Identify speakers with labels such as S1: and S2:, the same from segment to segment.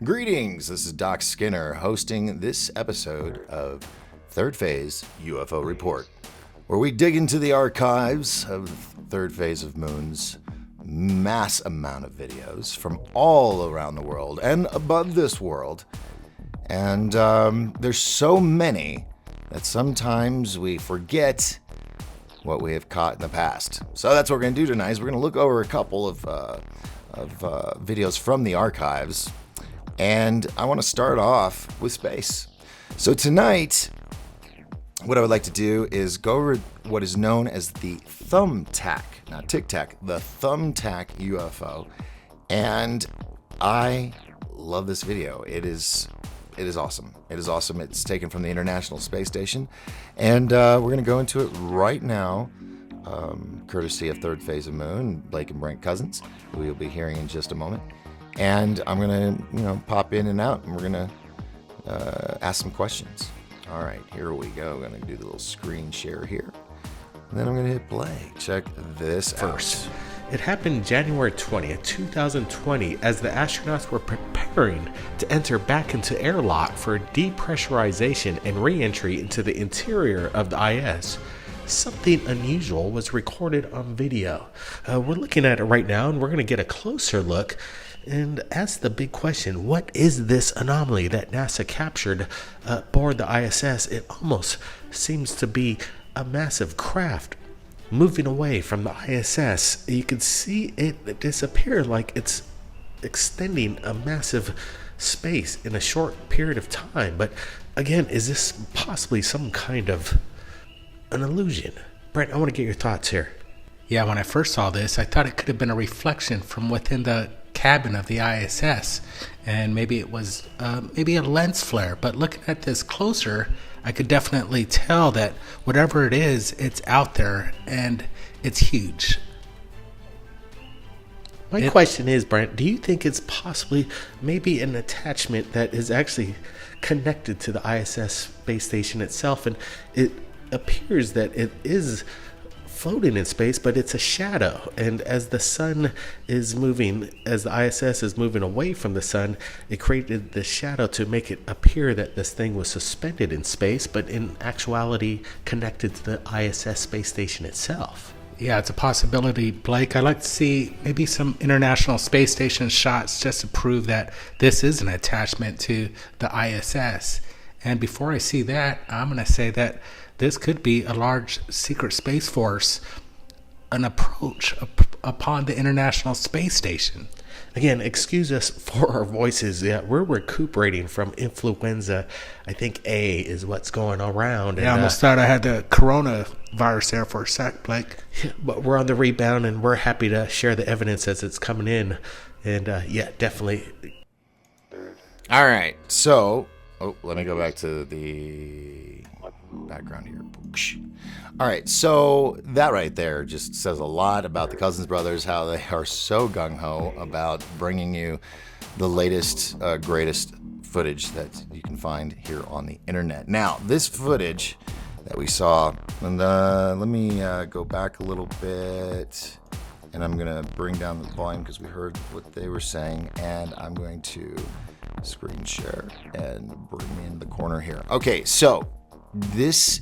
S1: Greetings, this is Doc Skinner hosting this episode of Third Phase UFO Report, where we dig into the archives of Third Phase of Moon's mass amount of videos from all around the world and above this world. And there's so many that sometimes we forget what we have caught in the past. So that's what we're going to do tonight, is we're going to look over a couple of videos from the archives. And I want to start off with space. So tonight, what I would like to do is go over what is known as the thumbtack, not Tic Tac, the thumbtack UFO. And I love this video. It is awesome. It is awesome. It's taken from the International Space Station. And we're going to go into it right now, courtesy of Third Phase of Moon, Blake and Brent Cousins, who you'll be hearing in just a moment. And I'm going to, pop in and out, and we're going to ask some questions. All right, here we go. I'm going to do the little screen share here. And then I'm going to hit play. Check this
S2: first. It happened January 20th, 2020, as the astronauts were preparing to enter back into airlock for depressurization and re-entry into the interior of the IS. Something unusual was recorded on video. We're looking at it right now, and we're going to get a closer look and ask the big question: what is this anomaly that NASA captured aboard the ISS? It almost seems to be a massive craft moving away from the ISS. You can see it disappear like it's extending a massive space in a short period of time. But again, is this possibly some kind of an illusion? Brent, I want to get your thoughts here.
S3: Yeah, when I first saw this, I thought it could have been a reflection from within the cabin of the ISS, and maybe it was maybe a lens flare. But looking at this closer, I could definitely tell that whatever it is, it's out there and it's huge.
S2: My question is, Brent, do you think it's possibly maybe an attachment that is actually connected to the ISS space station itself, and it appears that it is floating in space, but it's a shadow, and as the sun is moving, as the ISS is moving away from the sun, it created the shadow to make it appear that this thing was suspended in space, but in actuality connected to the ISS space station itself?
S3: Yeah, it's a possibility, Blake. I'd like to see maybe some International Space Station shots just to prove that this is an attachment to the ISS. And before I see that, I'm going to say that this could be a large secret space force, an approach upon the International Space Station.
S2: Again, excuse us for our voices. Yeah, we're recuperating from influenza. I think A is what's going around.
S3: Yeah, I almost thought I had the coronavirus there for a sec, Blake.
S2: But we're on the rebound, and we're happy to share the evidence as it's coming in. And yeah, definitely.
S1: All right, so let me go back to the background here. All right, so that right there just says a lot about the Cousins brothers, how they are so gung-ho about bringing you the latest, greatest footage that you can find here on the internet. Now, this footage that we saw, and let me go back a little bit, and I'm going to bring down the volume because we heard what they were saying, and I'm going to screen share and bring me in the corner here. Okay, so this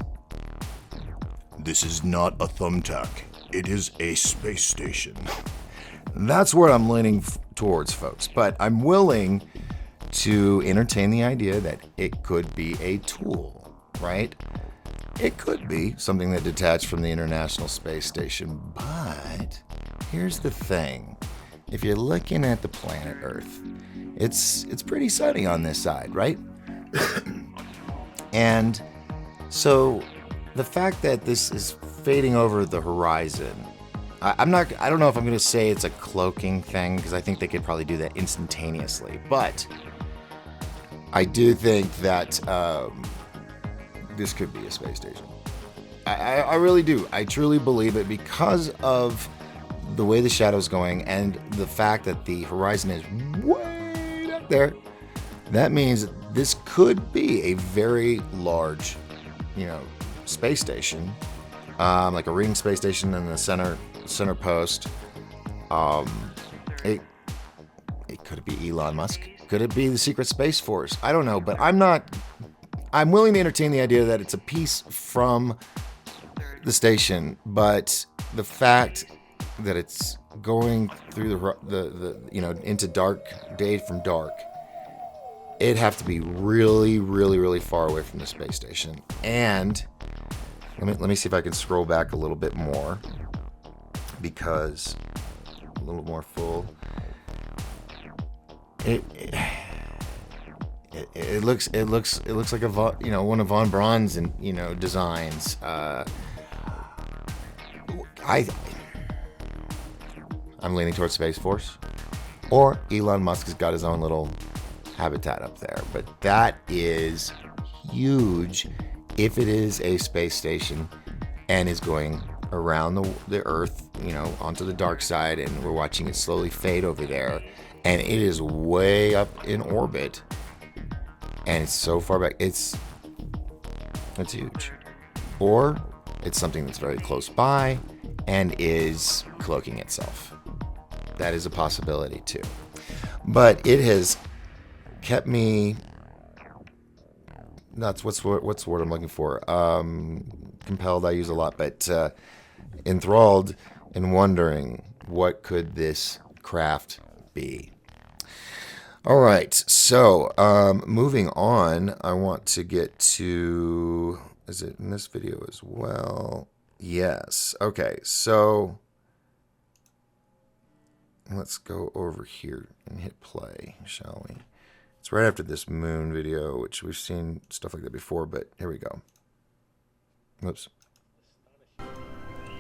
S1: is not a thumbtack. It is a space station. That's where I'm leaning towards, folks. But I'm willing to entertain the idea that it could be a tool, right? It could be something that detached from the International Space Station. But here's the thing. If you're looking at the planet Earth, it's pretty sunny on this side, right? And so the fact that this is fading over the horizon, I don't know if I'm going to say it's a cloaking thing, because I think they could probably do that instantaneously. But I do think that this could be a space station. I really do. I truly believe it because of the way the shadow's going and the fact that the horizon is way up there. That means this could be a very large, space station, like a ring space station in the center post. It Could it be Elon Musk? Could it be the secret Space Force? I don't know, but I'm willing to entertain the idea that it's a piece from the station, but the fact that it's going through the into dark, day from dark, it'd have to be really, really, really far away from the space station. And let me see if I can scroll back a little bit more, because a little more full. It looks like one of von Braun's designs. I'm leaning towards Space Force, or Elon Musk has got his own little habitat up there. But that is huge if it is a space station and is going around the Earth, onto the dark side, and we're watching it slowly fade over there, and it is way up in orbit, and it's so far back. It's huge. Or it's something that's very close by and is cloaking itself. That is a possibility too. But it has kept me nuts. What's the word I'm looking for? Compelled, I use a lot, but enthralled and wondering, what could this craft be? All right, so moving on, I want to get to, is it in this video as well? Yes. Okay, so let's go over here and hit play, shall we? It's right after this moon video, which we've seen stuff like that before, but here we go. Whoops.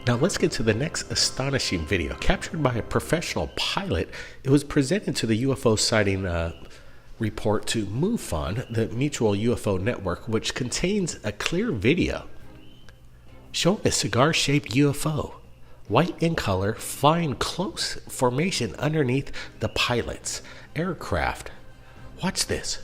S2: Now let's get to the next astonishing video. Captured by a professional pilot, it was presented to the UFO sighting report to MUFON, the Mutual UFO Network, which contains a clear video showing a cigar-shaped UFO, white in color, flying close formation underneath the pilot's aircraft. Watch this.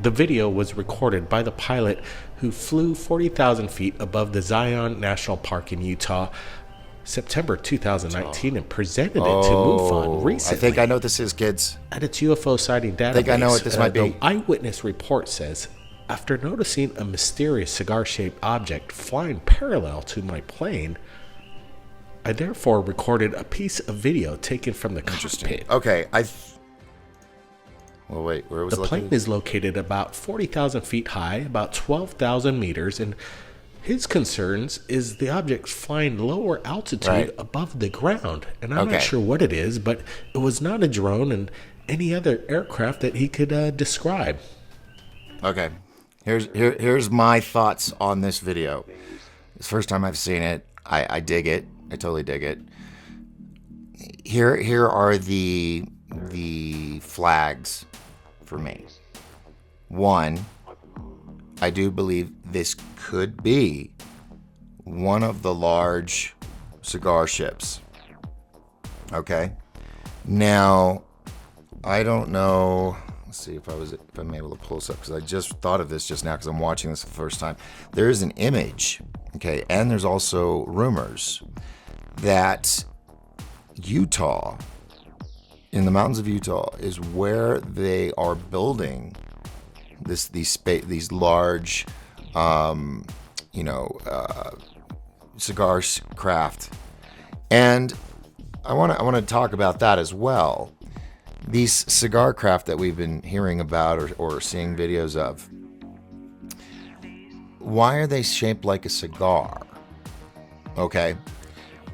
S2: The video was recorded by the pilot who flew 40,000 feet above the Zion National Park in Utah, September 2019, and presented it to MUFON recently.
S1: I think I know what this is, kids.
S2: At its UFO sighting database.
S1: I think I know what this might be.
S2: The eyewitness report says, after noticing a mysterious cigar-shaped object flying parallel to my plane, I therefore recorded a piece of video taken from the cockpit.
S1: Okay, well, wait, where was it located?
S2: The plane is located about 40,000 feet high, about 12,000 meters, and his concerns is the object flying lower altitude above the ground. And I'm not sure what it is, but it was not a drone and any other aircraft that he could describe. Okay,
S1: here's my thoughts on this video. It's the first time I've seen it. I dig it. I totally dig it. Here are the flags for me. One, I do believe this could be one of the large cigar ships. Okay. Now, I don't know. Let's see if I'm able to pull this up, because I just thought of this just now because I'm watching this for the first time. There is an image, okay, and there's also rumors that Utah, in the mountains of Utah, is where they are building these large, cigar craft, and I want to talk about that as well. These cigar craft that we've been hearing about or seeing videos of, why are they shaped like a cigar? Okay.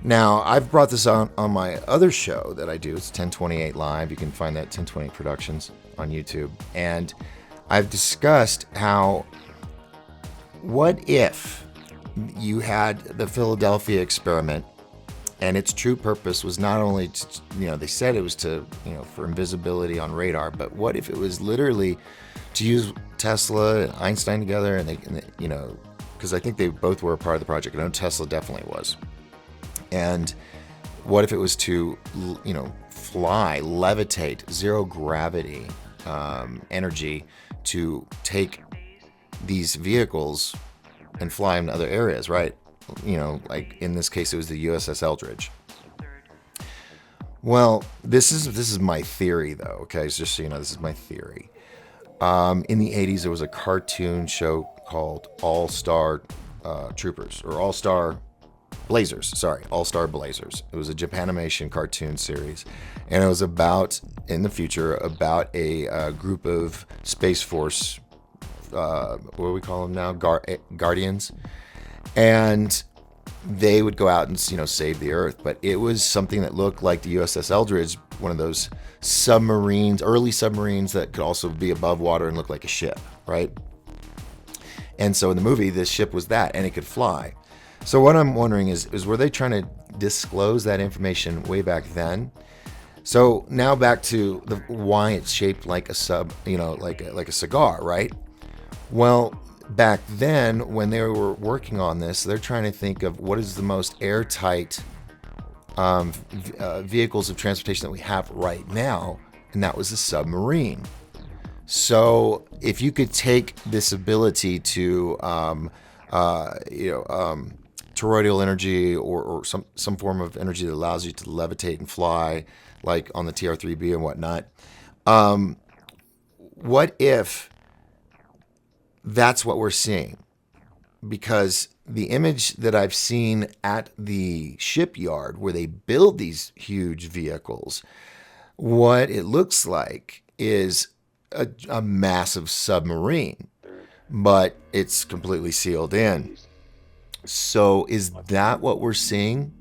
S1: Now, I've brought this on my other show that I do. It's 1028 Live. You can find that 1028 Productions on YouTube. And I've discussed how, what if you had the Philadelphia experiment, and its true purpose was not only to, they said it was to, for invisibility on radar, but what if it was literally to use Tesla and Einstein together, and they because I think they both were a part of the project. I know Tesla definitely was. And what if it was to, fly, levitate, zero gravity energy to take these vehicles and fly into other areas, right? You know, like in this case, it was the USS Eldridge. Well, this is my theory, though. Okay, so just so you know, this is my theory. In the 80s, there was a cartoon show called All Star Troopers, or All Star Blazers. Sorry, All Star Blazers. It was a Japanimation cartoon series, and it was about, in the future, about a group of Space Force, what do we call them now? Guardians. And they would go out and, you know, save the Earth. But it was something that looked like the USS Eldridge, one of those submarines, early submarines that could also be above water and look like a ship, right? And so in the movie, this ship was that, and it could fly. So what I'm wondering is were they trying to disclose that information way back then? So now back to why it's shaped like a like a cigar, right? Well, back then, when they were working on this, they're trying to think of what is the most airtight vehicles of transportation that we have right now, and that was a submarine. So if you could take this ability to, toroidal energy or some form of energy that allows you to levitate and fly, like on the TR-3B and whatnot, what if that's what we're seeing? Because the image that I've seen at the shipyard where they build these huge vehicles, what it looks like is a massive submarine, but it's completely sealed in. So is that what we're seeing?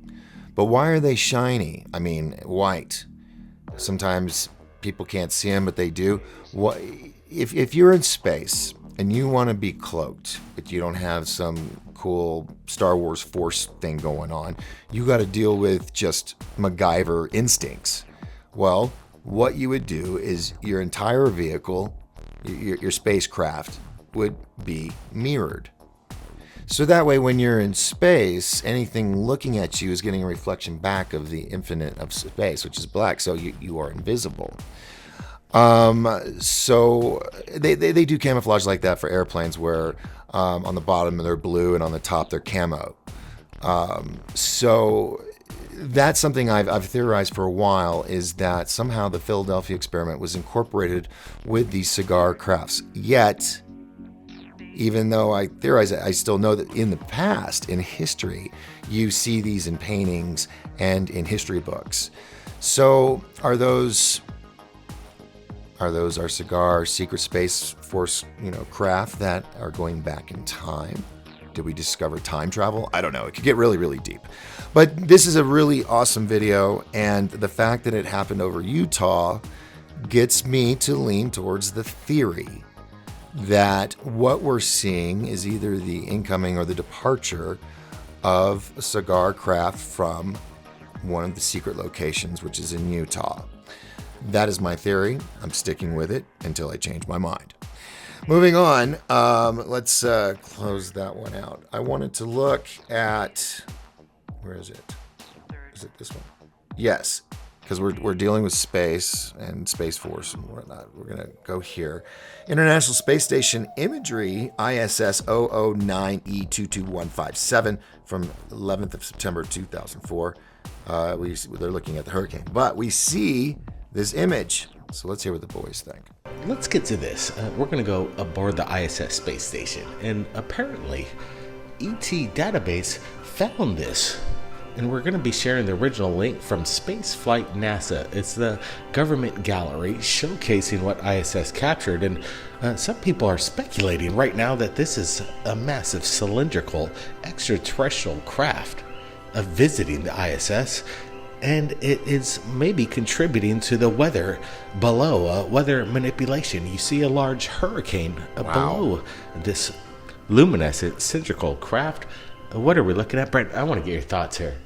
S1: But why are they shiny? I mean, white. Sometimes people can't see them, but they do. What if you're in space and you want to be cloaked, but you don't have some cool Star Wars Force thing going on? You got to deal with just MacGyver instincts. Well, what you would do is your entire vehicle, your spacecraft, would be mirrored. So that way, when you're in space, anything looking at you is getting a reflection back of the infinite of space, which is black, so you are invisible. So they do camouflage like that for airplanes, where on the bottom they're blue and on the top they're camo. So that's something I've theorized for a while, is that somehow the Philadelphia experiment was incorporated with these cigar crafts. Yet, even though I theorize it, I still know that in the past, in history, you see these in paintings and in history books. So are those our cigar secret space force, craft that are going back in time? Did we discover time travel? I don't know. It could get really, really deep. But this is a really awesome video, and the fact that it happened over Utah gets me to lean towards the theory that what we're seeing is either the incoming or the departure of a cigar craft from one of the secret locations, which is in Utah. That is my theory. I'm sticking with it until I change my mind. Moving on, let's close that one out. I wanted to look at, where is it? Is it this one? Yes, because we're dealing with space and Space Force and whatnot. We're going to go here. International Space Station imagery, ISS 009E22157 from 11th of September 2004. They're looking at the hurricane. But we see this image. So let's hear what the boys think.
S2: Let's get to this. We're going to go aboard the ISS space station, and apparently ET database found this, and we're going to be sharing the original link from Spaceflight NASA. It's the government gallery showcasing what ISS captured, and some people are speculating right now that this is a massive cylindrical extraterrestrial craft visiting the ISS. And it is maybe contributing to the weather below, weather manipulation. You see a large hurricane below this luminescent cylindrical craft. What are we looking at, Brent? I want to get your thoughts here.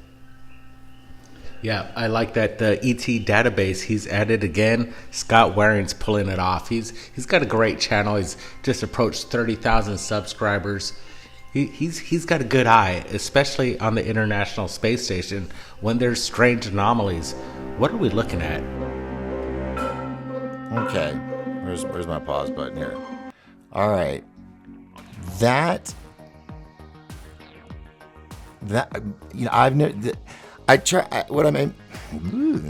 S3: Yeah, I like that the ET database. He's at it again. Scott Waring's pulling it off. He's got a great channel. He's just approached 30,000 subscribers. He's got a good eye, especially on the International Space Station when there's strange anomalies. What are we looking at?
S1: Okay, where's my pause button here? All right, that that, I've never. I try. What I mean.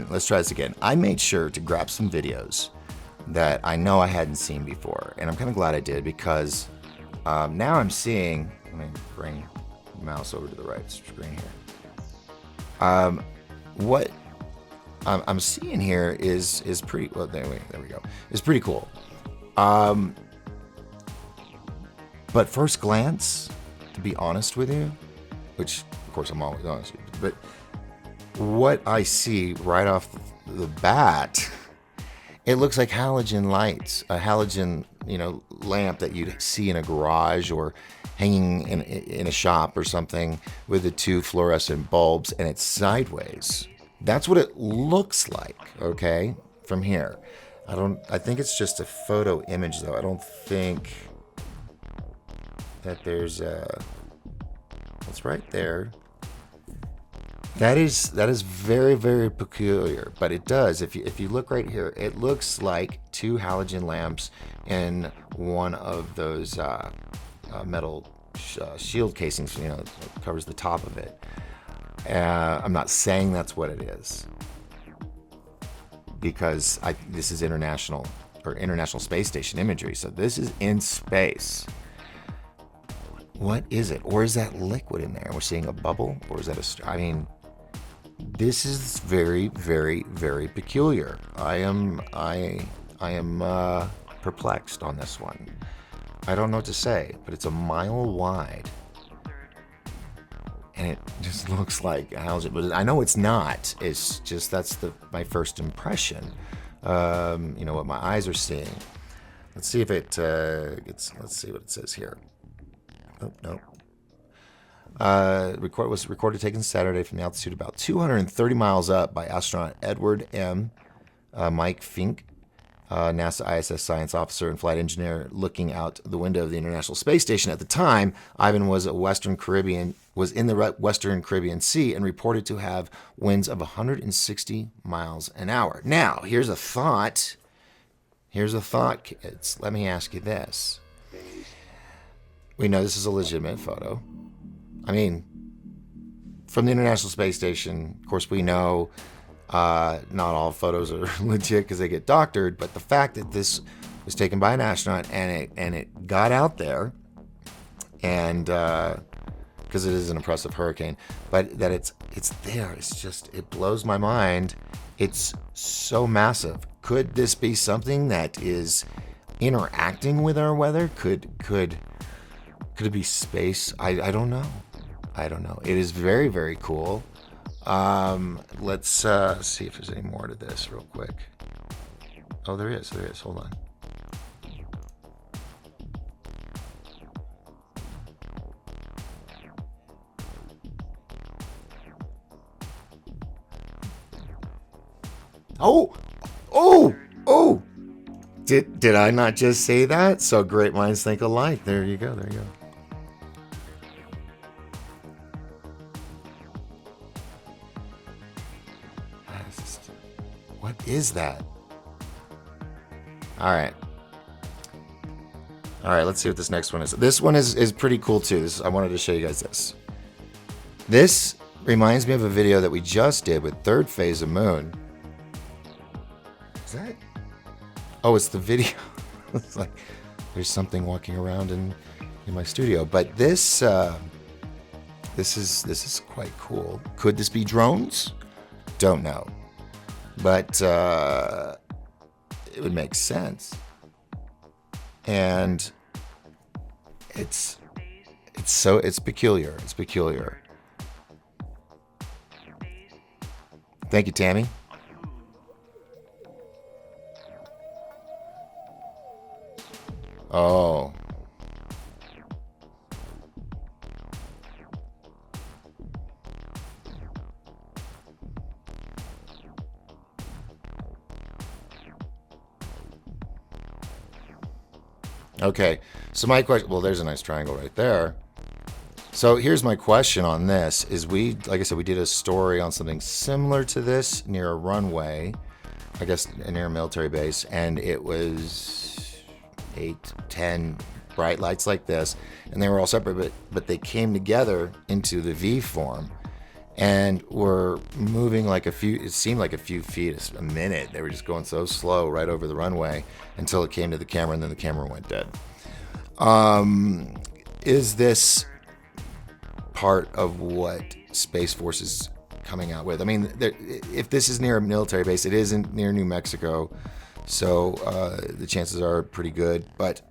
S1: Let's try this again. I made sure to grab some videos that I know I hadn't seen before, and I'm kind of glad I did because now I'm seeing. Let me bring the mouse over to the right screen here. What I'm seeing here is pretty. Well, there we go. It's pretty cool. But first glance, to be honest with you, which of course I'm always honest with you, but what I see right off the bat, it looks like halogen lights, a halogen, lamp that you'd see in a garage or hanging in a shop or something with the two fluorescent bulbs, and it's sideways. That's what it looks like, okay, from here. I think it's just a photo image, though. I don't think that there's it's right there. That is very, very peculiar, but it does. If you look right here, it looks like two halogen lamps in one of those metal shield casings. That covers the top of it. I'm not saying that's what it is, because this is International Space Station imagery, so this is in space. What is it? Or is that liquid in there? We're seeing a bubble, or is that this is very, very, very peculiar. I am perplexed on this one. I don't know what to say, but it's a mile wide, and it just looks like a halogen. But I know it's not. It's just that's my first impression. What my eyes are seeing. Let's see if it let's see what it says here. Oh, no. Was recorded taken Saturday from the altitude about 230 miles up by astronaut Edward M. Mike Fink, NASA ISS science officer and flight engineer, looking out the window of the International Space Station. At the time, Ivan was in the Western Caribbean Sea and reported to have winds of 160 miles an hour. Now, here's a thought. Kids. Let me ask you this. We know this is a legitimate photo. From the International Space Station, of course, we know not all photos are legit because they get doctored, but the fact that this was taken by an astronaut and it got out there, and because it is an impressive hurricane, but that it's there, it blows my mind. It's so massive. Could this be something that is interacting with our weather? Could it be space? I don't know. It is very, very cool. Let's see if there's any more to this real quick. Oh, there is. Hold on. Oh! Did I not just say that? So great minds think alike. There you go. What is that? All right, let's see what this next one is. This one is pretty cool too. I wanted to show you guys this. This reminds me of a video that we just did with third phase of moon. Is that? Oh, it's the video. It's like there's something walking around in my studio. But this is quite cool. Could this be drones? Don't know. But it would make sense, and it's peculiar. It's peculiar. Thank you, Tammy. Oh. Okay, so my question, well, there's a nice triangle right there. So here's my question on this, like I said, we did a story on something similar to this near a runway, I guess near a military base, and it was 8, 10 bright lights like this, and they were all separate, but they came together into the V form and were moving like it seemed like a few feet a minute. They were just going so slow right over the runway until it came to the camera, and then the camera went dead. Is this part of what Space Force is coming out with? I mean, if this is near a military base, it isn't near New Mexico, so the chances are pretty good. But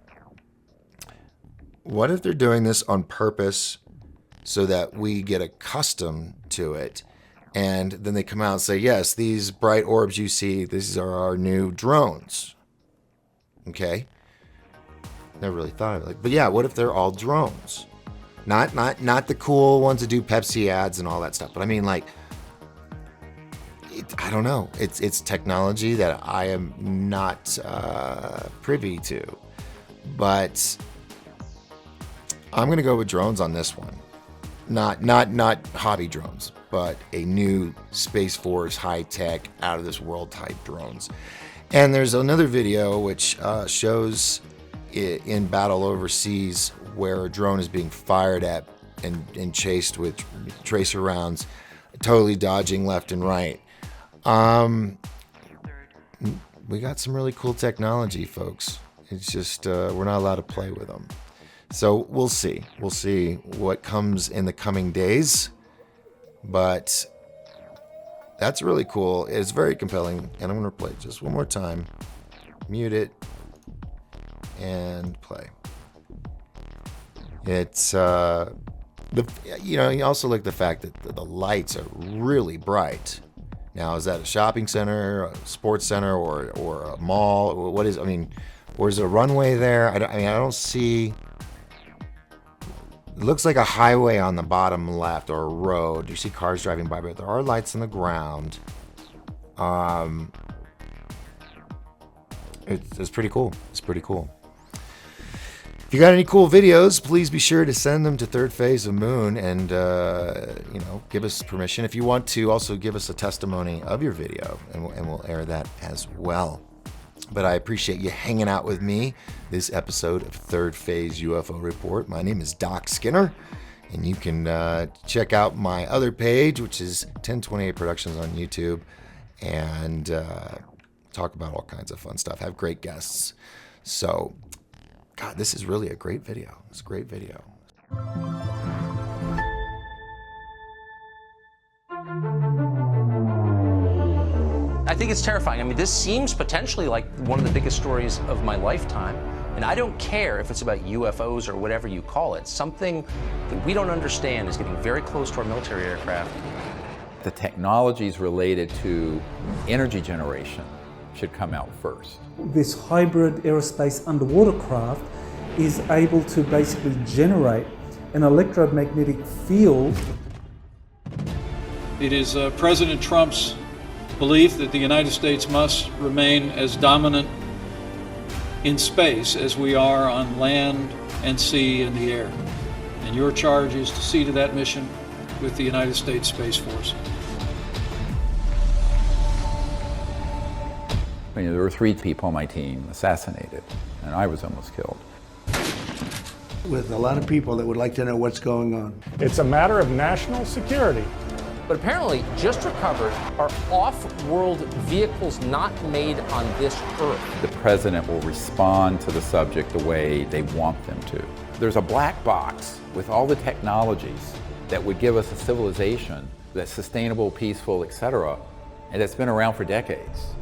S1: what if they're doing this on purpose so that we get accustomed to it, and then they come out and say, yes, these bright orbs you see, these are our new drones? Okay? Never really thought of it. But yeah, what if they're all drones? Not the cool ones that do Pepsi ads and all that stuff, but I mean, like, I don't know. It's technology that I am not privy to, but I'm gonna go with drones on this one. Not hobby drones, but a new Space Force high-tech, out-of-this-world type drones. And there's another video which shows it in battle overseas where a drone is being fired at and chased with tracer rounds, totally dodging left and right. We got some really cool technology, folks. It's just we're not allowed to play with them. So we'll see. We'll see what comes in the coming days. But that's really cool. It's very compelling. And I'm going to play it just one more time. Mute it. And play. It's, you also like the fact that the lights are really bright. Now, is that a shopping center, a sports center, or a mall? What is, or is there a runway there? I don't see. It looks like a highway on the bottom left, or a road. You see cars driving by, but there are lights on the ground. It's pretty cool. It's pretty cool. If you got any cool videos, please be sure to send them to Third Phase of Moon and, give us permission. If you want to, also give us a testimony of your video, and we'll air that as well. But I appreciate you hanging out with me this episode of Third Phase UFO Report. My name is Doc Skinner, and you can check out my other page, which is 1028 Productions on YouTube, and talk about all kinds of fun stuff. Have great guests. So, God, this is really a great video. It's a great video.
S4: I think it's terrifying. This seems potentially like one of the biggest stories of my lifetime. And I don't care if it's about UFOs or whatever you call it. Something that we don't understand is getting very close to our military aircraft.
S5: The technologies related to energy generation should come out first.
S6: This hybrid aerospace underwater craft is able to basically generate an electromagnetic field.
S7: It is President Trump's belief that the United States must remain as dominant in space as we are on land and sea and the air. And your charge is to see to that mission with the United States Space Force.
S5: There were 3 people on my team assassinated, and I was almost killed.
S8: With a lot of people that would like to know what's going on.
S9: It's a matter of national security.
S4: But apparently, just recovered are off-world vehicles not made on this Earth.
S5: The president will respond to the subject the way they want them to. There's a black box with all the technologies that would give us a civilization that's sustainable, peaceful, etc., and that's been around for decades.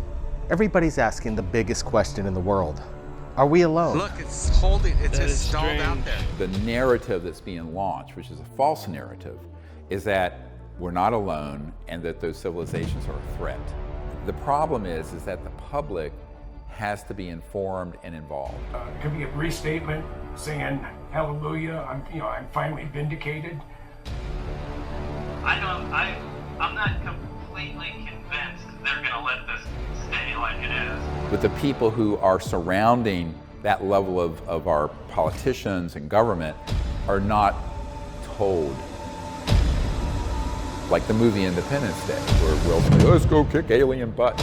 S10: Everybody's asking the biggest question in the world. Are we alone?
S11: Look, it's just stalled out there.
S5: The narrative that's being launched, which is a false narrative, is that we're not alone and that those civilizations are a threat. The problem is that the public has to be informed and involved.
S12: Could be a brief statement saying, hallelujah, I'm finally vindicated.
S13: I'm not completely convinced they're going to let this stay like it is.
S5: But the people who are surrounding that level of our politicians and government are not told. Like the movie Independence Day, where Will say, let's go kick alien butt.